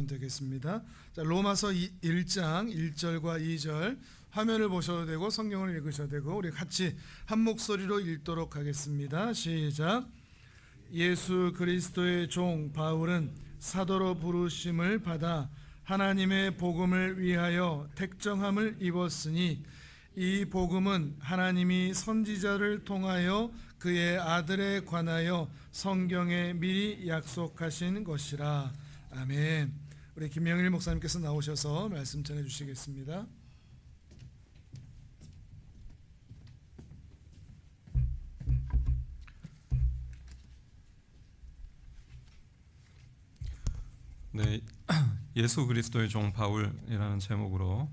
보시면 되겠습니다. 자, 로마서 1장 1절과 2절 화면을 보셔도 되고 성경을 읽으셔도 되고 우리 같이 한 목소리로 읽도록 하겠습니다. 시작. 예수 그리스도의 종 바울은 사도로 부르심을 받아 하나님의 복음을 위하여 택정함을 입었으니 이 복음은 하나님이 선지자를 통하여 그의 아들에 관하여 성경에 미리 약속하신 것이라. 아멘. 우리 김영일 목사님께서 나오셔서 말씀 전해 주시겠습니다. 네, 예수 그리스도의 종 바울이라는 제목으로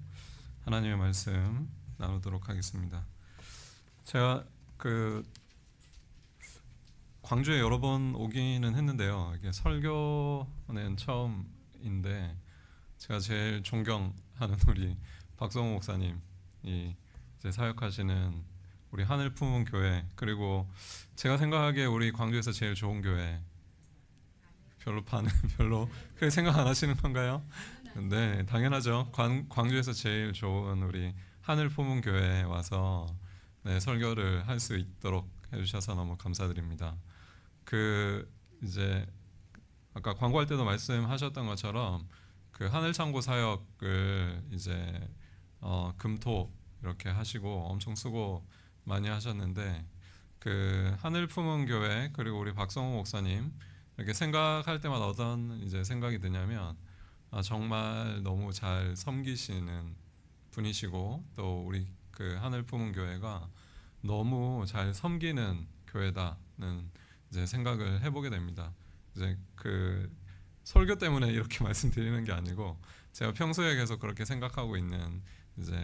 하나님의 말씀 나누도록 하겠습니다. 제가 광주에 여러 번 오기는 했는데요. 이게 설교는 처음인데 제가 제일 존경하는 우리 박성호 목사님이 이제 사역하시는 우리 하늘 품은 교회, 그리고 제가 생각하기에 우리 광주에서 제일 좋은 교회, 별로 그렇게 생각 안 하시는 건가요? 네, 당연하죠. 광주에서 제일 좋은 우리 하늘 품은 교회에 와서 설교를 할 수 있도록 해주셔서 너무 감사드립니다. 이제 아까 광고할 때도 말씀하셨던 것처럼 그 하늘 창고 사역을 이제 금토 이렇게 하시고 엄청 수고 많이 하셨는데 그 하늘 품은 교회 그리고 우리 박성호 목사님 이렇게 생각할 때마다 어떤 이제 생각이 드냐면 정말 너무 잘 섬기시는 분이시고 또 우리 그 하늘 품은 교회가 너무 잘 섬기는 교회다는 이제 생각을 해보게 됩니다. 이제 그 설교 때문에 이렇게 말씀드리는 게 아니고 제가 평소에 계속 그렇게 생각하고 있는 이제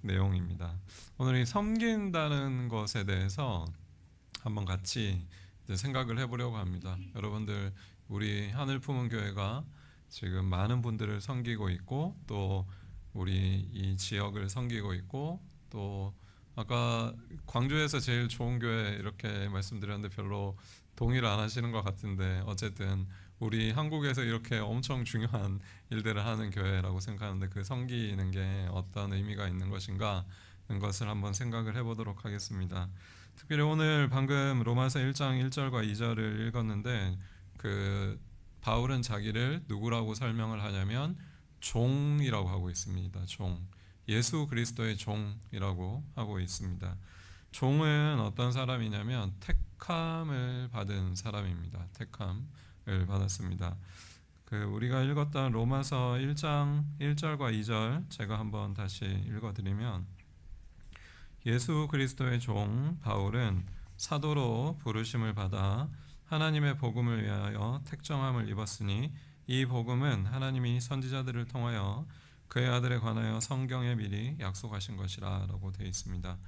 내용입니다. 오늘 이 섬긴다는 것에 대해서 한번 같이 이제 생각을 해보려고 합니다. 여러분들 우리 하늘 품은 교회가 지금 많은 분들을 섬기고 있고 또 우리 이 지역을 섬기고 있고 또 아까 광주에서 제일 좋은 교회 이렇게 말씀드렸는데 별로 동의를 안 하시는 것 같은데 어쨌든 우리 한국에서 이렇게 엄청 중요한 일들을 하는 교회라고 생각하는데 그 섬기는 게 어떤 의미가 있는 것인가 하는 것을 한번 생각을 해보도록 하겠습니다. 특별히 오늘 방금 로마서 1장 1절과 2절을 읽었는데 그 바울은 자기를 누구라고 설명을 하냐면 종이라고 하고 있습니다. 종. 예수 그리스도의 종이라고 하고 있습니다. 종은 어떤 사람이냐면 택함을 받은 사람입니다. 택함을 받았습니다. 우리가 읽었던 로마서 1장 1절과 2절 제가 한번 다시 읽어드리면 예수 그리스도의 종 바울은 사도로 부르심을 받아 하나님의 복음을 위하여 택정함을 입었으니 이 복음은 하나님이 선지자들을 통하여 그의 아들에 관하여 성경에 미리 약속하신 것이라 라고 되어 있습니다.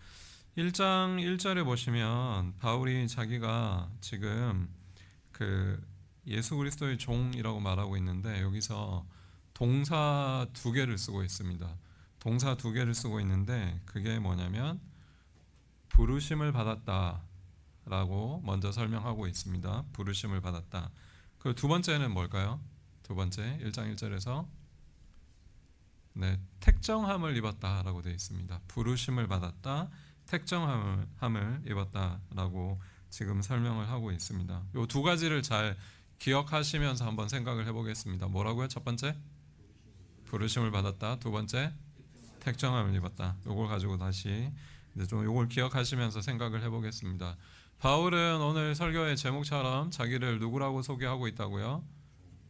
1장 1절에 보시면 바울이 자기가 지금 예수 그리스도의 종이라고 말하고 있는데 여기서 동사 두 개를 쓰고 있습니다. 동사 두 개를 쓰고 있는데 그게 뭐냐면 부르심을 받았다 라고 먼저 설명하고 있습니다. 부르심을 받았다. 그 두 번째는 뭘까요? 두 번째 1장 1절에서 택정함을 입었다 라고 되어 있습니다. 부르심을 받았다, 택정함을 입었다 라고 지금 설명을 하고 있습니다. 이 두 가지를 잘 기억하시면서 한번 생각을 해보겠습니다. 뭐라고요? 첫 번째 부르심을 받았다, 두 번째 택정함을 입었다. 이걸 가지고 다시 이제 좀 이걸 기억하시면서 생각을 해보겠습니다. 바울은 오늘 설교의 제목처럼 자기를 누구라고 소개하고 있다고요?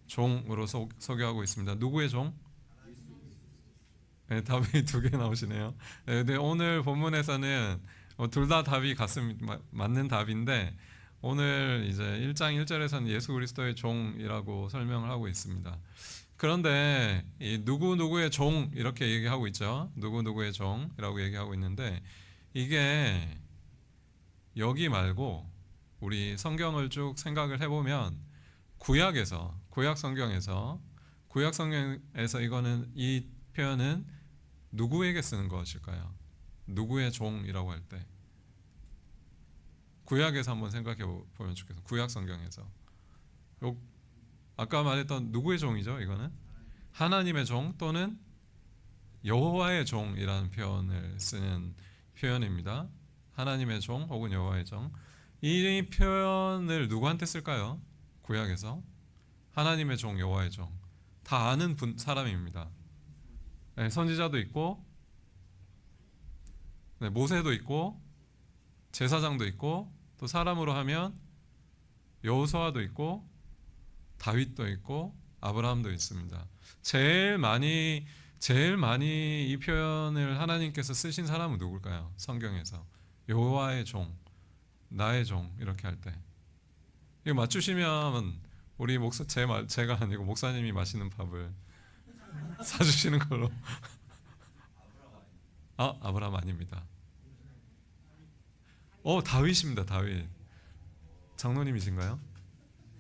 종으로 소개하고 있습니다. 누구의 종? 네, 답이 두 개 나오시네요. 네, 근데 오늘 본문에서는 둘 다 답이 맞는 답인데 오늘 이제 1장 1절에서는 예수 그리스도의 종이라고 설명을 하고 있습니다. 그런데 이 누구의 종 이렇게 얘기하고 있죠. 누구의 종이라고 얘기하고 있는데 이게 여기 말고 우리 성경을 쭉 생각을 해보면 구약 성경에서 이거는 이 표현은 누구에게 쓰는 것일까요? 누구의 종이라고 할 때 구약에서 한번 생각해 보면 좋겠어요. 구약 성경에서 아까 말했던 누구의 종이죠? 이거는 하나님의 종 또는 여호와의 종이라는 표현을 쓰는 표현입니다. 하나님의 종 혹은 여호와의 종. 이 표현을 누구한테 쓸까요? 구약에서 하나님의 종, 여호와의 종. 다 아는 사람입니다. 네, 선지자도 있고, 네, 모세도 있고, 제사장도 있고, 또 사람으로 하면 여호수아도 있고, 다윗도 있고, 아브라함도 있습니다. 제일 많이 이 표현을 하나님께서 쓰신 사람은 누굴까요? 성경에서 여호와의 종, 나의 종 이렇게 할 때 이거 맞추시면 우리 제가 아니고 목사님이 맛있는 밥을 사주시는 걸로. 아브라함 아닙니다. 다윗입니다. 다윗. 장로님이신가요?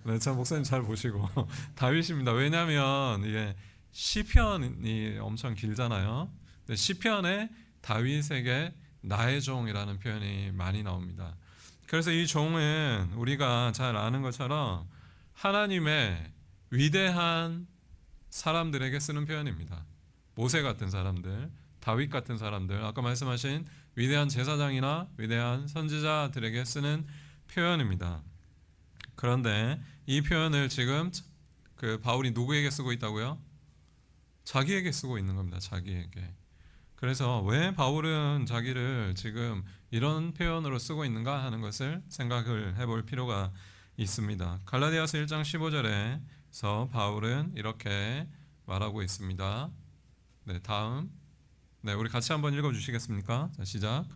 네, 참 목사님 잘 보시고 다윗입니다. 왜냐하면 이게 시편이 엄청 길잖아요. 근데 시편에 다윗에게 나의 종이라는 표현이 많이 나옵니다. 그래서 이 종은 우리가 잘 아는 것처럼 하나님의 위대한 사람들에게 쓰는 표현입니다. 모세 같은 사람들, 다윗 같은 사람들, 아까 말씀하신 위대한 제사장이나 위대한 선지자들에게 쓰는 표현입니다. 그런데 이 표현을 지금 바울이 누구에게 쓰고 있다고요? 자기에게 쓰고 있는 겁니다. 자기에게. 그래서 왜 바울은 자기를 지금 이런 표현으로 쓰고 있는가 하는 것을 생각을 해볼 필요가 있습니다. 갈라디아서 1장 15절에서 바울은 이렇게 말하고 있습니다. 네, 다음. 네, 우리 같이 한번 읽어주시겠습니까? 자, 시작.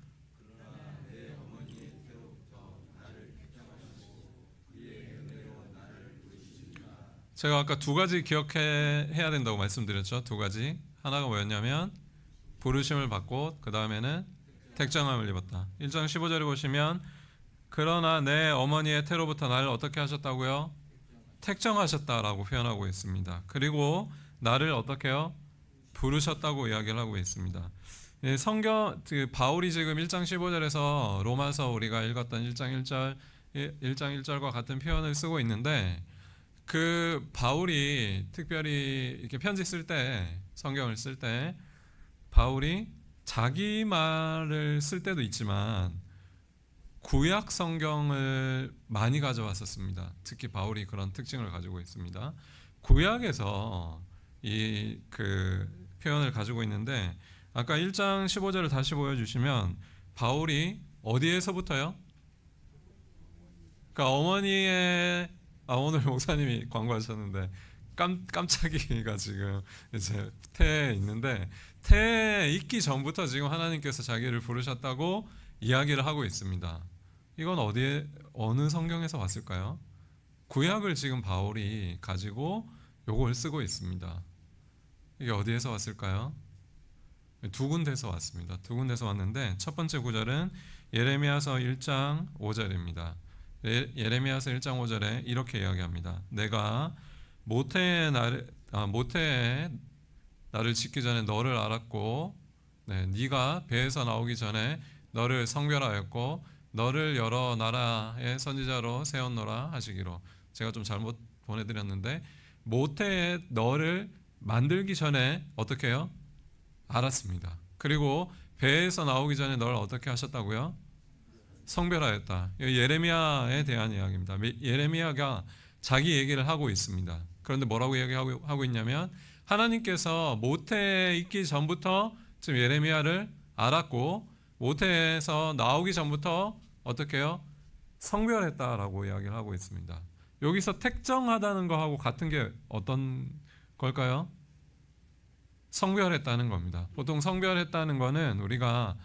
제가 아까 두 가지 기억해야 된다고 말씀드렸죠. 두 가지. 하나가 뭐였냐면 부르심을 받고 그 다음에는 택정함을 입었다. 1장 15절에 보시면 그러나 내 어머니의 태로부터 나를 어떻게 하셨다고요? 택정하셨다라고 표현하고 있습니다. 그리고 나를 어떻게 해요? 부르셨다고 이야기를 하고 있습니다. 바울이 지금 1장 15절에서 로마서 우리가 읽었던 1장 1절과 같은 표현을 쓰고 있는데 그 바울이 특별히 이렇게 편지 쓸 때, 성경을 쓸 때 바울이 자기 말을 쓸 때도 있지만 구약 성경을 많이 가져왔었습니다. 특히 바울이 그런 특징을 가지고 있습니다. 구약에서 이 표현을 가지고 있는데 아까 1장 15절을 다시 보여주시면 바울이 어디에서부터요? 그러니까 어머니의 오늘 목사님이 광고하셨는데 깜짝이가 지금 이제 태에 있는데 태에 있기 전부터 지금 하나님께서 자기를 부르셨다고 이야기를 하고 있습니다. 이건 어느 성경에서 왔을까요? 구약을 지금 바울이 가지고 요걸 쓰고 있습니다. 이게 어디에서 왔을까요? 두 군데서 왔습니다. 두 군데서 왔는데 첫 번째 구절은 예레미야서 1장 5절입니다. 예레미야서 1장 5절에 이렇게 이야기합니다. 내가 모태에 나를 짓기 전에 너를 알았고 네가 배에서 나오기 전에 너를 성별하였고 너를 여러 나라의 선지자로 세웠노라 하시기로. 제가 좀 잘못 보내드렸는데 모태에 너를 만들기 전에 어떻게 해요? 알았습니다. 그리고 배에서 나오기 전에 너를 어떻게 하셨다고요? 성별하였다. 예레미야에 대한 이야기입니다. 예레미야가 자기 얘기를 하고 있습니다. 그런데 뭐라고 얘기하고 있냐면 하나님께서 모태에 있기 전부터 지금 예레미야를 알았고 모태에서 나오기 전부터 어떻게 해요? 성별했다라고 이야기를 하고 있습니다. 여기서 택정하다는 거하고 같은 게 어떤 걸까요? 성별했다는 겁니다. 보통 성별했다는 거는 우리가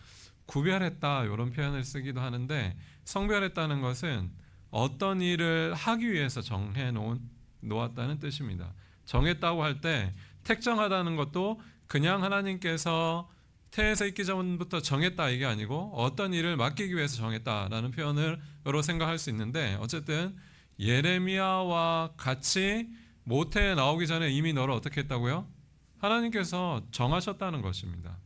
구별했다 이런 표현을 쓰기도 하는데 성별했다는 것은 어떤 일을 하기 위해서 정해 놓았다는 뜻입니다. 정했다고 할 때 택정하다는 것도 그냥 하나님께서 태에서 있기 전부터 정했다 이게 아니고 어떤 일을 맡기기 위해서 정했다라는 표현으로 생각할 수 있는데 어쨌든 예레미야와 같이 모태에 나오기 전에 이미 너를 어떻게 했다고요? 하나님께서 정하셨다는 것입니다.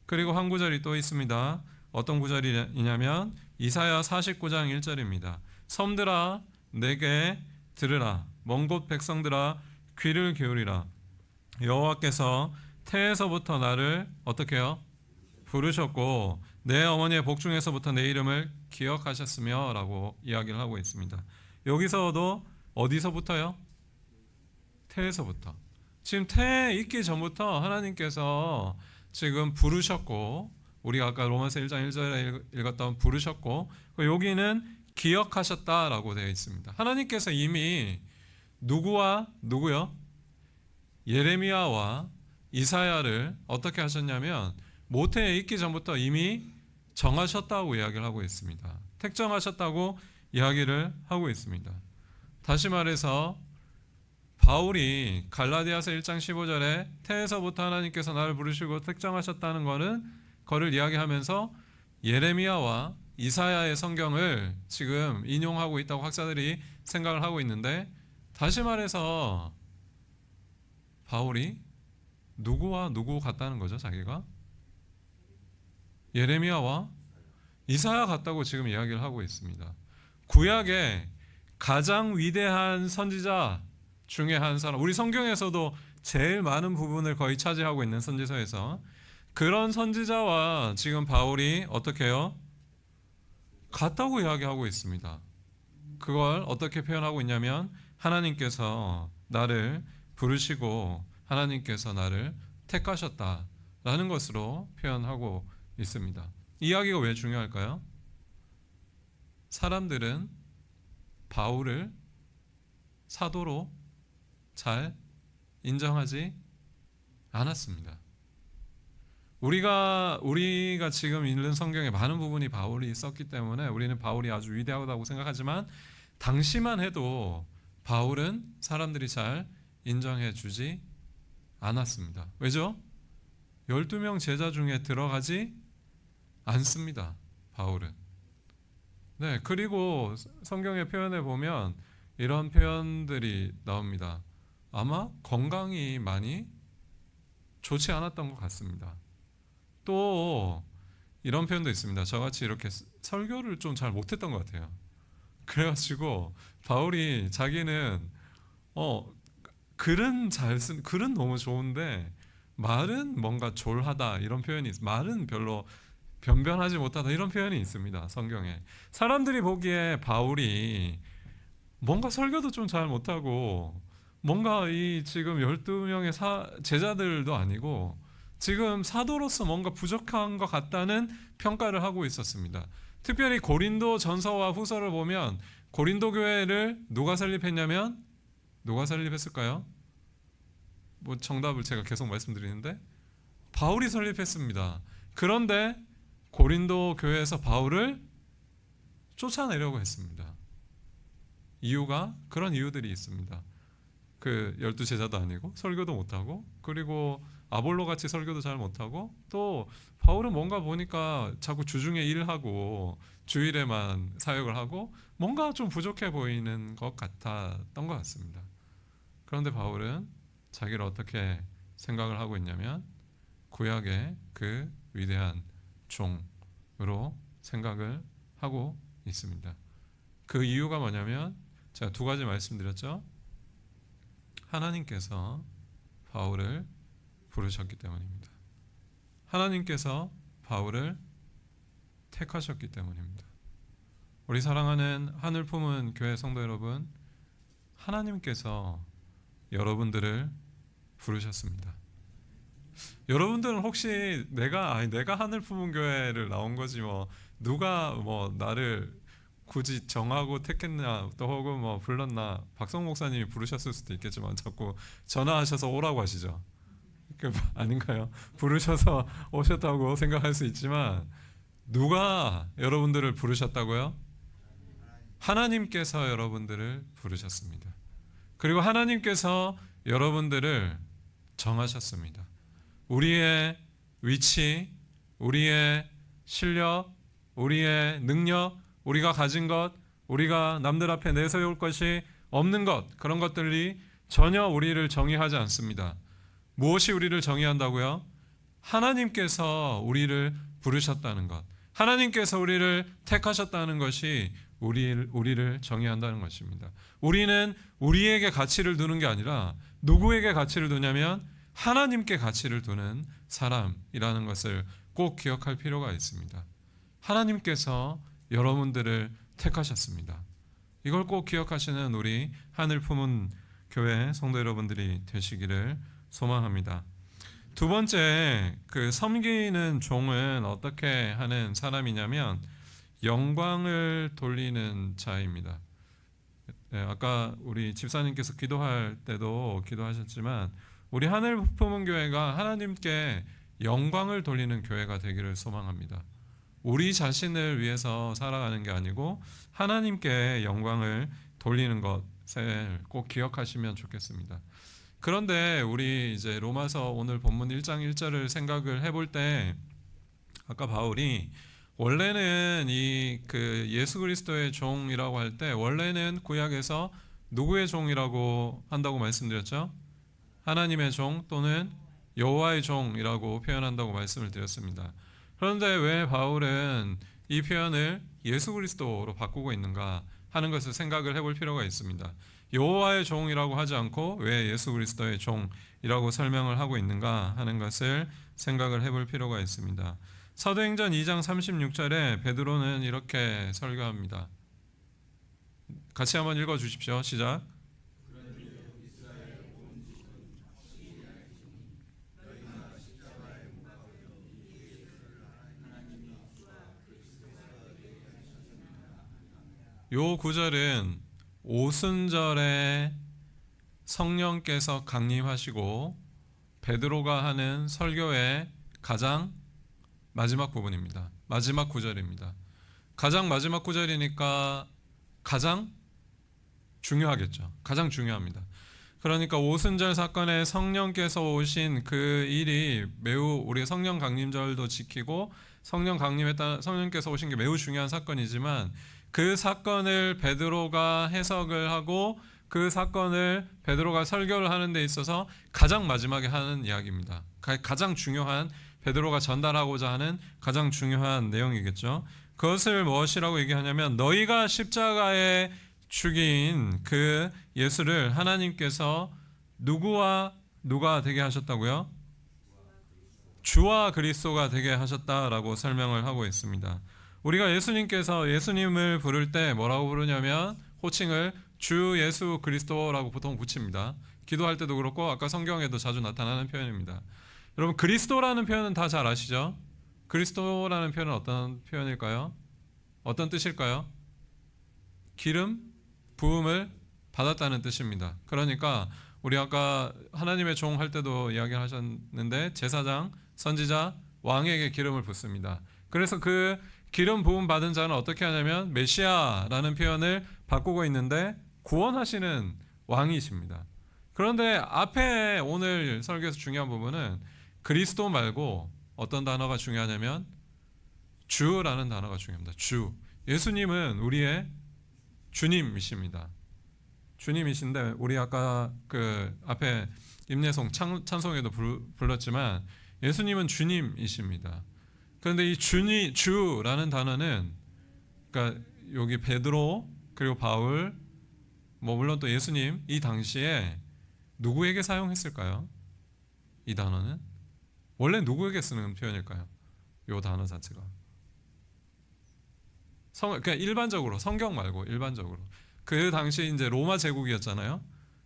그리고 한 구절이 또 있습니다. 어떤 구절이냐면 이사야 49장 1절입니다. 섬들아 내게 들으라 먼 곳 백성들아 귀를 기울이라 여호와께서 태에서부터 나를 어떻게 해요? 부르셨고 내 어머니의 복 중에서부터 내 이름을 기억하셨으며 라고 이야기를 하고 있습니다. 여기서도 어디서부터요? 태에서부터. 지금 태에 있기 전부터 하나님께서 지금 부르셨고, 우리가 아까 로마서 1장 1절에 읽었던 부르셨고, 여기는 기억하셨다라고 되어 있습니다. 하나님께서 이미 누구와 누구요? 예레미야와 이사야를 어떻게 하셨냐면 모태에 있기 전부터 이미 정하셨다고 이야기를 하고 있습니다. 택정하셨다고 이야기를 하고 있습니다. 다시 말해서 바울이 갈라디아서 1장 15절에 태에서부터 하나님께서 나를 부르시고 택정하셨다는 거를 이야기하면서 예레미야와 이사야의 성경을 지금 인용하고 있다고 학자들이 생각을 하고 있는데, 다시 말해서 바울이 누구와 누구 같다는 거죠? 자기가 예레미야와 이사야 같다고 지금 이야기를 하고 있습니다. 구약의 가장 위대한 선지자 중에 한 사람, 우리 성경에서도 제일 많은 부분을 거의 차지하고 있는 선지서에서 그런 선지자와 지금 바울이 어떻게 해요? 같다고 이야기하고 있습니다. 그걸 어떻게 표현하고 있냐면 하나님께서 나를 부르시고 하나님께서 나를 택하셨다라는 것으로 표현하고 있습니다. 이 이야기가 왜 중요할까요? 사람들은 바울을 사도로 잘 인정하지 않았습니다. 우리가 지금 읽는 성경의 많은 부분이 바울이 썼기 때문에 우리는 바울이 아주 위대하다고 생각하지만, 당시만 해도 바울은 사람들이 잘 인정해 주지 않았습니다. 왜죠? 12명 제자 중에 들어가지 않습니다. 바울은. 네, 그리고 성경의 표현에 보면 이런 표현들이 나옵니다. 아마 건강이 많이 좋지 않았던 것 같습니다. 또 이런 표현도 있습니다. 저같이 이렇게 설교를 좀 잘 못했던 것 같아요. 그래가지고 바울이 자기는 글은 너무 좋은데 말은 뭔가 졸하다 이런 표현이 있어요. 말은 별로 변변하지 못하다 이런 표현이 있습니다. 성경에. 사람들이 보기에 바울이 뭔가 설교도 좀 잘 못하고 뭔가 이 지금 12명의 제자들도 아니고 지금 사도로서 뭔가 부족한 것 같다는 평가를 하고 있었습니다. 특별히 고린도 전서와 후서를 보면 고린도 교회를 누가 설립했냐면 누가 설립했을까요? 뭐 정답을 제가 계속 말씀드리는데 바울이 설립했습니다. 그런데 고린도 교회에서 바울을 쫓아내려고 했습니다. 이유가 그런 이유들이 있습니다. 그 12제자도 아니고 설교도 못하고, 그리고 아볼로 같이 설교도 잘 못하고, 또 바울은 뭔가 보니까 자꾸 주중에 일하고 주일에만 사역을 하고 뭔가 좀 부족해 보이는 것 같았던 것 같습니다. 그런데 바울은 자기를 어떻게 생각을 하고 있냐면 구약의 그 위대한 종으로 생각을 하고 있습니다. 그 이유가 뭐냐면 제가 두 가지 말씀드렸죠. 하나님께서 바울을 부르셨기 때문입니다. 하나님께서 바울을 택하셨기 때문입니다. 우리 사랑하는 하늘 품은 교회 성도 여러분, 하나님께서 여러분들을 부르셨습니다. 여러분들은 혹시 내가 하늘 품은 교회를 나온 거지 누가 나를 굳이 정하고 택했나, 또 혹은 불렀나, 박성 목사님이 부르셨을 수도 있겠지만 자꾸 전화하셔서 오라고 하시죠. 아닌가요? 부르셔서 오셨다고 생각할 수 있지만 누가 여러분들을 부르셨다고요? 하나님께서 여러분들을 부르셨습니다. 그리고 하나님께서 여러분들을 정하셨습니다. 우리의 위치, 우리의 실력, 우리의 능력, 우리가 가진 것, 우리가 남들 앞에 내세울 것이 없는 것, 그런 것들이 전혀 우리를 정의하지 않습니다. 무엇이 우리를 정의한다고요? 하나님께서 우리를 부르셨다는 것, 하나님께서 우리를 택하셨다는 것이 우리를 정의한다는 것입니다. 우리는 우리에게 가치를 두는 게 아니라 누구에게 가치를 두냐면 하나님께 가치를 두는 사람이라는 것을 꼭 기억할 필요가 있습니다. 하나님께서 여러분들을 택하셨습니다. 이걸 꼭 기억하시는 우리 하늘 품은 교회 성도 여러분들이 되시기를 소망합니다. 두 번째, 그 섬기는 종은 어떻게 하는 사람이냐면 영광을 돌리는 자입니다. 아까 우리 집사님께서 기도할 때도 기도하셨지만 우리 하늘 품은 교회가 하나님께 영광을 돌리는 교회가 되기를 소망합니다. 우리 자신을 위해서 살아가는 게 아니고 하나님께 영광을 돌리는 것을 꼭 기억하시면 좋겠습니다. 그런데 우리 이제 로마서 오늘 본문 1장 1절을 생각을 해볼 때 아까 바울이 원래는 이 그 예수 그리스도의 종이라고 할 때 원래는 구약에서 누구의 종이라고 한다고 말씀드렸죠? 하나님의 종 또는 여호와의 종이라고 표현한다고 말씀을 드렸습니다. 그런데 왜 바울은 이 표현을 예수 그리스도로 바꾸고 있는가 하는 것을 생각을 해볼 필요가 있습니다. 여호와의 종이라고 하지 않고 왜 예수 그리스도의 종이라고 설명을 하고 있는가 하는 것을 생각을 해볼 필요가 있습니다. 사도행전 2장 36절에 베드로는 이렇게 설교합니다. 같이 한번 읽어주십시오. 시작. 요 구절은 오순절에 성령께서 강림하시고 베드로가 하는 설교의 가장 마지막 부분입니다. 마지막 구절입니다. 가장 마지막 구절이니까 가장 중요하겠죠. 가장 중요합니다. 그러니까 오순절 사건에 성령께서 오신 그 일이 매우 우리 성령 강림절도 지키고 성령 강림에 따라 성령께서 오신 게 매우 중요한 사건이지만 그 사건을 베드로가 해석을 하고 그 사건을 베드로가 설교를 하는 데 있어서 가장 마지막에 하는 이야기입니다. 가장 중요한 베드로가 전달하고자 하는 가장 중요한 내용이겠죠. 그것을 무엇이라고 얘기하냐면 너희가 십자가에 죽인 그 예수를 하나님께서 누구와 누가 되게 하셨다고요? 주와 그리스도가 되게 하셨다라고 설명을 하고 있습니다. 우리가 예수님을 부를 때 뭐라고 부르냐면 호칭을 주 예수 그리스도라고 보통 붙입니다. 기도할 때도 그렇고 아까 성경에도 자주 나타나는 표현입니다. 여러분 그리스도라는 표현은 다 잘 아시죠? 그리스도라는 표현은 어떤 표현일까요? 어떤 뜻일까요? 기름 부음을 받았다는 뜻입니다. 그러니까 우리 아까 하나님의 종 할 때도 이야기를 하셨는데 제사장, 선지자, 왕에게 기름을 붓습니다. 그래서 그 기름 부음 받은 자는 어떻게 하냐면 메시아라는 표현을 바꾸고 있는데 구원하시는 왕이십니다. 그런데 앞에 오늘 설교에서 중요한 부분은 그리스도 말고 어떤 단어가 중요하냐면 주라는 단어가 중요합니다. 주. 예수님은 우리의 주님이십니다. 주님이신데 우리 아까 그 앞에 임내송 찬송에도 불렀지만 예수님은 주님이십니다. 그런데 이 주라는 단어는 그러니까 여기 베드로 그리고 바울 물론 또 예수님 이 당시에 누구에게 사용했을까요? 이 단어는 원래 누구에게 쓰는 표현일까요? 이 단어 자체가 그냥 일반적으로 성경 말고 일반적으로 그 당시 이제 로마 제국이었잖아요.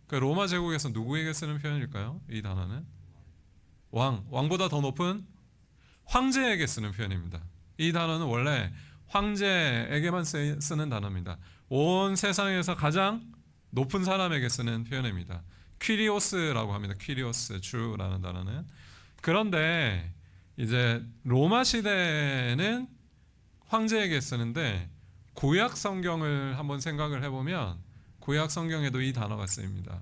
그 로마 제국에서 누구에게 쓰는 표현일까요? 이 단어는 왕보다 더 높은 황제에게 쓰는 표현입니다. 이 단어는 원래 황제에게만 쓰는 단어입니다. 온 세상에서 가장 높은 사람에게 쓰는 표현입니다. 퀴리오스라고 합니다. 퀴리오스, 주라는 단어는. 그런데 이제 로마 시대에는 황제에게 쓰는데 구약 성경을 한번 생각을 해보면 구약 성경에도 이 단어가 쓰입니다.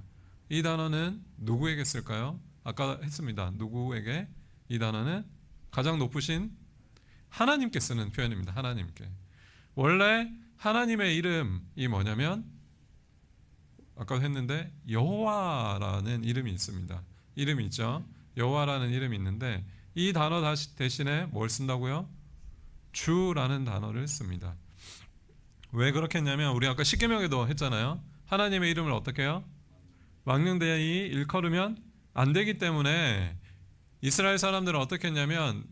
이 단어는 누구에게 쓸까요? 아까 했습니다. 누구에게? 이 단어는 가장 높으신 하나님께 쓰는 표현입니다. 하나님께. 원래 하나님의 이름이 뭐냐면 아까도 했는데 여호와라는 이름이 있습니다. 이름이 있죠. 여호와라는 이름이 있는데 이 단어 대신에 뭘 쓴다고요? 주라는 단어를 씁니다. 왜 그렇게 했냐면 우리 아까 십계명에도 했잖아요. 하나님의 이름을 어떻게 해요? 망령되이 일컬으면 안 되기 때문에 이스라엘 사람들은 어떻게 했냐면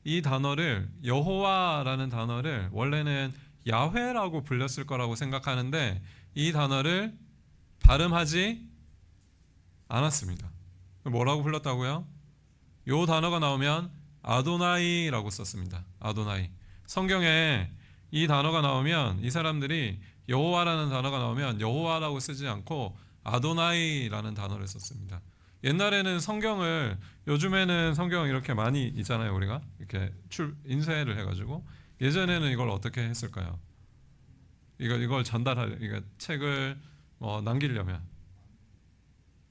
이 단어를 여호와라는 단어를 원래는 야훼라고 불렸을 거라고 생각하는데 이 단어를 발음하지 않았습니다. 뭐라고 불렀다고요? 요 단어가 나오면 아도나이라고 썼습니다. 아도나이. 성경에 이 단어가 나오면 이 사람들이 여호와라는 단어가 나오면 여호와라고 쓰지 않고 아도나이라는 단어를 썼습니다. 옛날에는 성경을, 요즘에는 성경 이렇게 많이 있잖아요. 우리가 이렇게 인쇄를 해가지고 예전에는 이걸 어떻게 했을까요? 이걸 전달할, 이거 책을 남기려면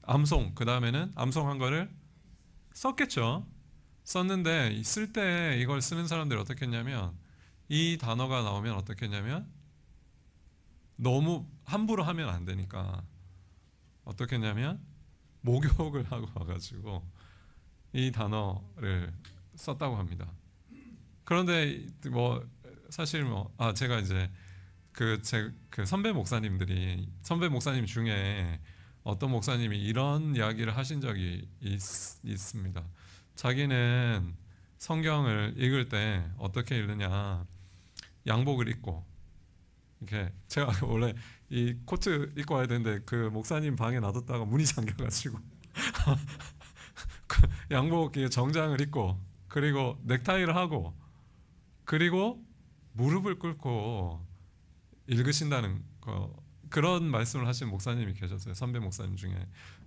암송, 그 다음에는 암송한 거를 썼겠죠. 썼는데 쓸 때 이걸 쓰는 사람들이 어떻게 했냐면 이 단어가 나오면 어떻게 했냐면 너무 함부로 하면 안 되니까 어떻게 했냐면 목욕을 하고 와가지고 이 단어를 썼다고 합니다. 그런데 사실 제가 이제 그 선배 목사님 중에 어떤 목사님이 이런 이야기를 하신 적이 있습니다. 자기는 성경을 읽을 때 어떻게 읽느냐, 양복을 입고 이렇게, 제가 원래 이 코트 입고 와야 되는데 그 목사님 방에 놔뒀다가 문이 잠겨가지고 양복 정장을 입고 그리고 넥타이를 하고 그리고 무릎을 꿇고 읽으신다는 그런 말씀을 하신 목사님이 계셨어요. 선배 목사님 중에.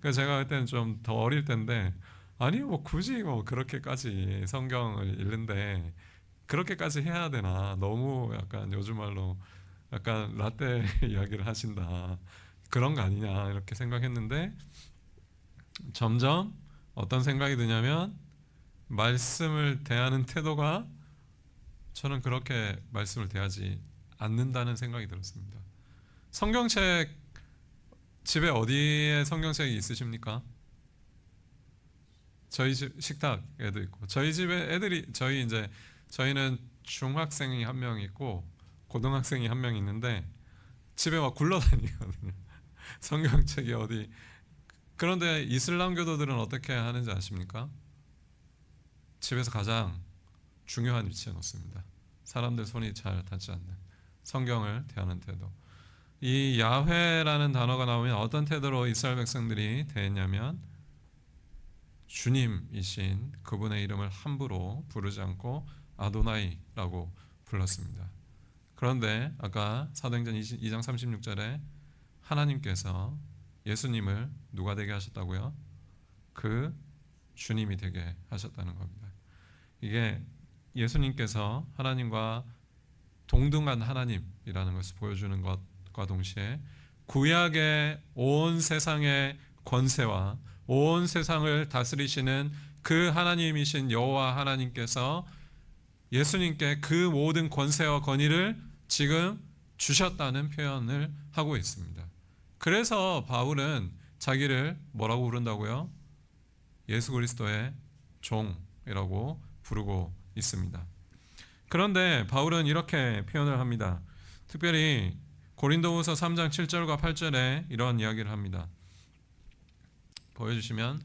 그래서 제가 그때는 좀 더 어릴 때인데 아니 굳이 그렇게까지 성경을 읽는데 그렇게까지 해야 되나, 너무 약간 요즘 말로 약간 라떼 이야기를 하신다, 그런 거 아니냐 이렇게 생각했는데 점점 어떤 생각이 드냐면 말씀을 대하는 태도가 저는 그렇게 말씀을 대하지 않는다는 생각이 들었습니다. 성경책, 집에 어디에 성경책이 있으십니까? 저희 집 식탁에도 있고, 저희 집에 저희는 중학생이 한 명 있고 고등학생이 한 명 있는데 집에 막 굴러다니거든요. 성경책이 어디. 그런데 이슬람 교도들은 어떻게 하는지 아십니까? 집에서 가장 중요한 위치에 놓습니다. 사람들 손이 잘 닿지 않는 성경을 대하는 태도. 이 야훼라는 단어가 나오면 어떤 태도로 이스라엘 백성들이 대했냐면 주님이신 그분의 이름을 함부로 부르지 않고 아도나이라고 불렀습니다. 그런데 아까 사도행전 2장 36절에 하나님께서 예수님을 누가 되게 하셨다고요? 그 주님이 되게 하셨다는 겁니다. 이게 예수님께서 하나님과 동등한 하나님이라는 것을 보여주는 것과 동시에 구약의 온 세상의 권세와 온 세상을 다스리시는 그 하나님이신 여호와 하나님께서 예수님께 그 모든 권세와 권위를 지금 주셨다는 표현을 하고 있습니다. 그래서 바울은 자기를 뭐라고 부른다고요? 예수 그리스도의 종이라고 부르고 있습니다. 그런데 바울은 이렇게 표현을 합니다. 특별히 고린도후서 3장 7절과 8절에 이런 이야기를 합니다. 보여주시면,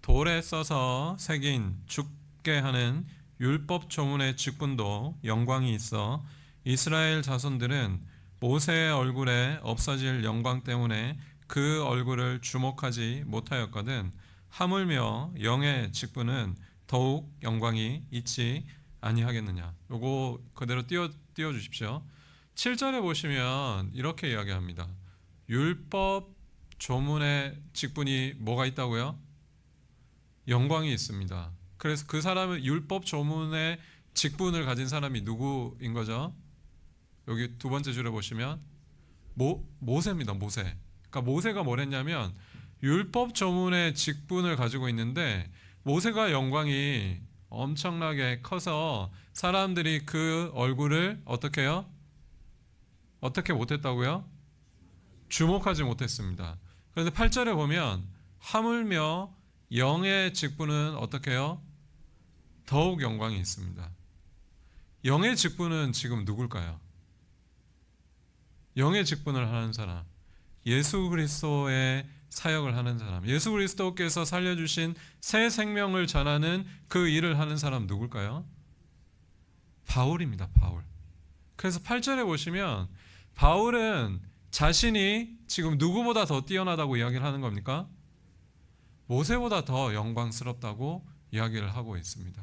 돌에 써서 새긴 죽게 하는 율법 조문의 직분도 영광이 있어 이스라엘 자손들은 모세의 얼굴에 없어질 영광 때문에 그 얼굴을 주목하지 못하였거든 하물며 영의 직분은 더욱 영광이 있지 아니하겠느냐. 요거 그대로 띄워 주십시오. 7절에 보시면 이렇게 이야기합니다. 율법 조문의 직분이 뭐가 있다고요? 영광이 있습니다. 그래서 그 사람은 율법 조문의 직분을 가진 사람이 누구인 거죠? 여기 두 번째 줄에 보시면 모세입니다. 모세. 그러니까 모세가 뭘 했냐면 율법 조문의 직분을 가지고 있는데 모세가 영광이 엄청나게 커서 사람들이 그 얼굴을 어떻게 해요? 어떻게 못했다고요? 주목하지 못했습니다. 그런데 8절에 보면 하물며 영의 직분은 어떻게 해요? 더욱 영광이 있습니다. 영의 직분은 지금 누굴까요? 영의 직분을 하는 사람, 예수 그리스도의 사역을 하는 사람, 예수 그리스도께서 살려주신 새 생명을 전하는 그 일을 하는 사람 누굴까요? 바울입니다. 바울. 그래서 8절에 보시면 바울은 자신이 지금 누구보다 더 뛰어나다고 이야기를 하는 겁니까? 모세보다 더 영광스럽다고 이야기를 하고 있습니다.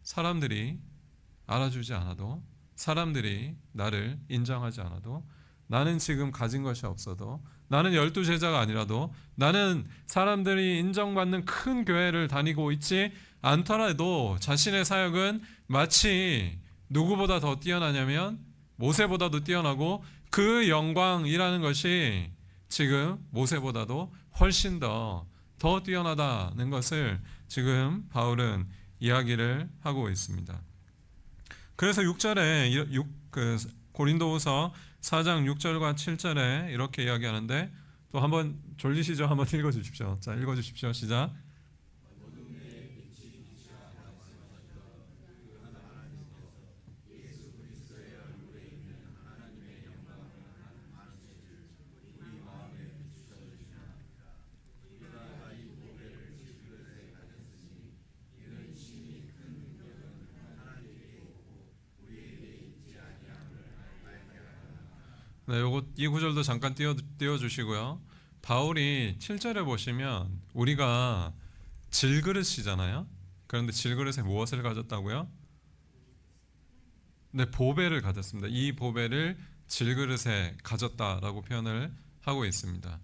사람들이 알아주지 않아도, 사람들이 나를 인정하지 않아도, 나는 지금 가진 것이 없어도, 나는 12제자가 아니라도, 나는 사람들이 인정받는 큰 교회를 다니고 있지 않더라도 자신의 사역은 마치 누구보다 더 뛰어나냐면 모세보다도 뛰어나고, 그 영광이라는 것이 지금 모세보다도 훨씬 더 뛰어나다는 것을 지금 바울은 이야기를 하고 있습니다. 그래서 6절에 고린도후서 4장 6절과 7절에 이렇게 이야기하는데, 또 한번 졸리시죠? 한번 읽어주십시오. 자, 읽어주십시오. 시작. 네, 이 구절도 잠깐 띄워주시고요. 바울이 7절에 보시면 우리가 질그릇이잖아요. 그런데 질그릇에 무엇을 가졌다고요? 네, 보배를 가졌습니다. 이 보배를 질그릇에 가졌다라고 표현을 하고 있습니다.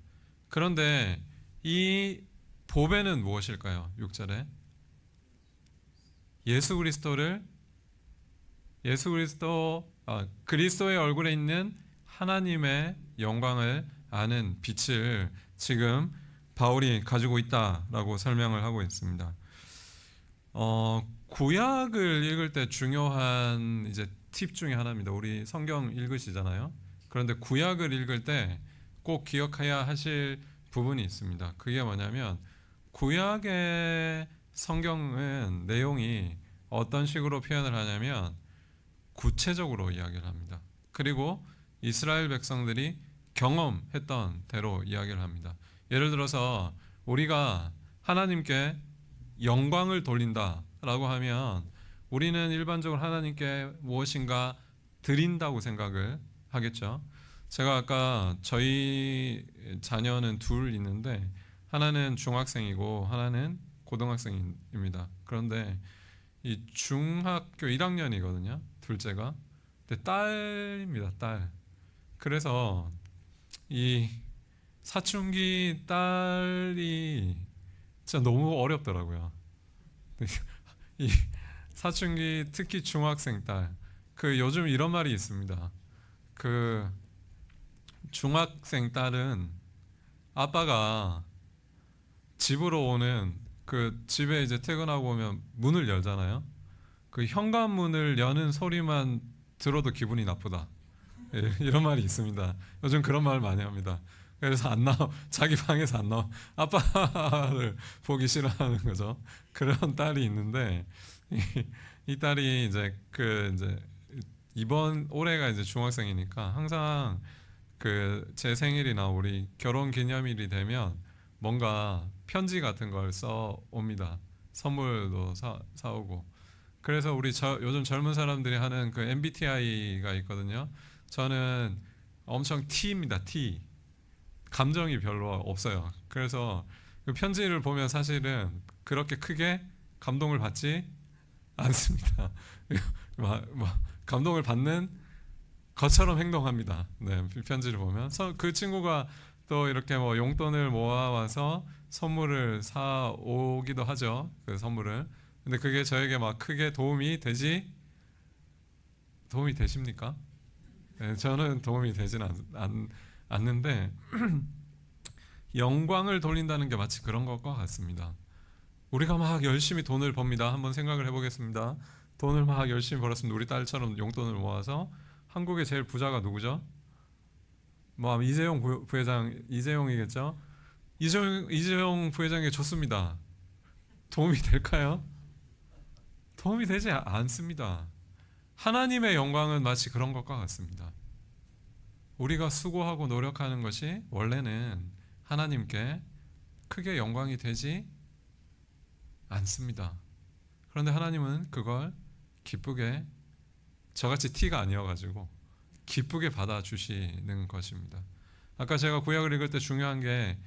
그런데 이 보배는 무엇일까요? 6절에 그리스도의 얼굴에 있는 하나님의 영광을 아는 빛을 지금 바울이 가지고 있다라고 설명을 하고 있습니다. 구약을 읽을 때 중요한 이제 팁 중에 하나입니다. 우리 성경 읽으시잖아요. 그런데 구약을 읽을 때 꼭 기억해야 하실 부분이 있습니다. 그게 뭐냐면 구약의 성경은 내용이 어떤 식으로 표현을 하냐면 구체적으로 이야기를 합니다. 그리고 이스라엘 백성들이 경험했던 대로 이야기를 합니다. 예를 들어서 우리가 하나님께 영광을 돌린다라고 하면 우리는 일반적으로 하나님께 무엇인가 드린다고 생각을 하겠죠. 제가 아까 저희 자녀는 둘 있는데 하나는 중학생이고 하나는 고등학생입니다. 그런데 이 중학교 1학년이거든요. 둘째가. 근데 딸입니다. 딸. 그래서 이 사춘기 딸이 진짜 너무 어렵더라고요. 이 사춘기 특히 중학생 딸. 요즘 이런 말이 있습니다. 중학생 딸은 아빠가 집으로 오는 집에 이제 퇴근하고 오면 문을 열잖아요. 현관문을 여는 소리만 들어도 기분이 나쁘다. 이런 말이 있습니다. 요즘 그런 말 많이 합니다. 그래서 안 나와, 자기 방에서 안 나와. 아빠를 보기 싫어하는 거죠. 그런 딸이 있는데 이 딸이 이제 이번 올해가 이제 중학생이니까 항상 제 생일이나 우리 결혼 기념일이 되면 뭔가 편지 같은 걸 써 옵니다. 선물도 사오고. 그래서 우리 요즘 젊은 사람들이 하는 MBTI가 있거든요. 저는 엄청 T입니다. T. 감정이 별로 없어요. 그래서 그 편지를 보면 사실은 그렇게 크게 감동을 받지 않습니다. 감동을 받는 것처럼 행동합니다. 네, 편지를 보면 그 친구가 또 이렇게 용돈을 모아와서 선물을 사 오기도 하죠. 그 선물을. 근데 그게 저에게 막 크게 도움이 되십니까? 네, 저는 도움이 되지는 않는데 영광을 돌린다는 게 마치 그런 것과 같습니다. 우리가 막 열심히 돈을 법니다. 한번 생각을 해보겠습니다. 돈을 막 열심히 벌었습니다. 우리 딸처럼 용돈을 모아서. 한국의 제일 부자가 누구죠? 이재용 부회장, 이재용이겠죠? 이재용 부회장에게 줬습니다. 도움이 될까요? 도움이 되지 않습니다. 하나님의 영광은 마치 그런 것과 같습니다. 우리가 수고하고 노력하는 것이 원래는 하나님께 크게 영광이 되지 않습니다. 그런데 하나님은 그걸 기쁘게, 저같이 티가 아니어가지고 기쁘게 받아주시는 것입니다. 아까 제가 구약을 읽을 때 중요한 게